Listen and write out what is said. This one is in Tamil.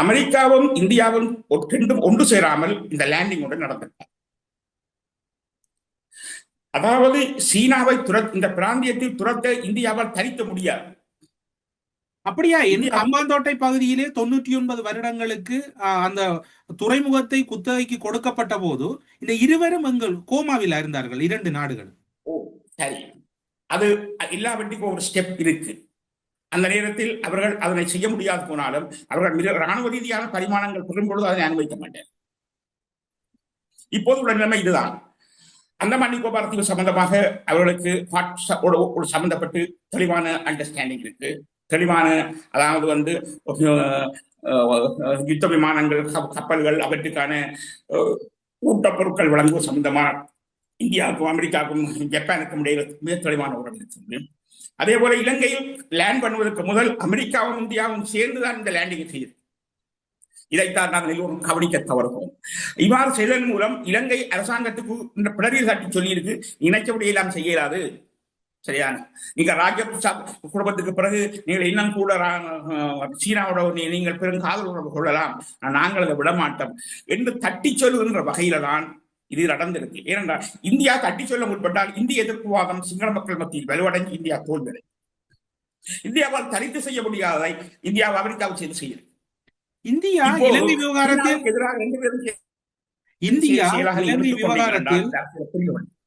அமெரிக்காவும் இந்தியாவும் ரெண்டும் ஒன்று சேராமல் இந்த லேண்டிங் ஒன்று நடந்தது. அதாவது சீனாவை இந்த பிராந்தியத்தில் துரத்த இந்தியாவால் தரிக்க முடியாது. அப்படியா? என் ஹம்பாந்தோட்டை பகுதியிலே 99 வருடங்களுக்கு அந்த துறைமுகத்தை குத்தகைக்கு கொடுக்கப்பட்ட போது இந்த இருவரும் எங்கள் கோமாவில் இருந்தார்கள், இரண்டு நாடுகள். ஓ சரி, அது எல்லாவற்றுக்கும் ஒரு ஸ்டெப் இருக்கு. அந்த நேரத்தில் அவர்கள் அதனை செய்ய முடியாது போனாலும் அவர்கள் ராணுவ ரீதியான பரிமாணங்கள் பெறும்பொழுது அதனை அனுமதிக்க மாட்டார். இப்போது உள்ள நிலைமை இதுதான். அந்தமான் நிக்கோபார் தீவு சம்பந்தமாக அவர்களுக்கு சம்பந்தப்பட்டு தெளிவான அண்டர்ஸ்டாண்டிங் இருக்கு. தெளிவான, அதாவது யுத்த விமானங்கள், கப்பல்கள், அவற்றுக்கான ஊட்டப்பொருட்கள் வழங்குவது சம்பந்தமாக இந்தியாவுக்கும் அமெரிக்காவுக்கும் ஜப்பானுக்கும் இடையே மிக தெளிவான உறவு இருக்கிறது. அதே போல இலங்கையில் லேண்ட் பண்ணுவதற்கு முதல் அமெரிக்காவும் இந்தியாவும் சேர்ந்துதான் இந்த லேண்டிங் செய்யுது. இதைத்தான் நாங்கள் எல்லோரும் கவனிக்க தவறுகிறோம். இவ்வாறு செய்ததன் மூலம் இலங்கை அரசாங்கத்துக்கு இந்த பிடரில் காட்டி சொல்லியிருக்கு, நினைச்சபடி எல்லாம் செய்ய இயலாது. சரியான, நீங்க ராஜபக்ச குடும்பத்துக்கு பிறகு நீங்கள் இன்னும் கூட சீனாவோட நீங்கள் பெருங்காதல் உறவு கொள்ளலாம், நாங்கள் அதை விடமாட்டோம் என்று தட்டி சொல்லுகின்ற வகையில தான் இது நடந்திருக்கு. ஏனென்றால் இந்தியா தட்டி சொல்ல முற்பட்டால் இந்திய எதிர்ப்புவாதம் சிங்கள மக்கள் மத்தியில் வலுவடைந்து இந்தியா தோல்வி. இந்தியாவால் தனித்து செய்ய முடியாததை இந்தியா அமெரிக்காவை செய்து செய்யுது. இந்தியா இலங்கை விவகாரத்தில் எதிராக இந்தியா இலங்கை விவகாரத்தில்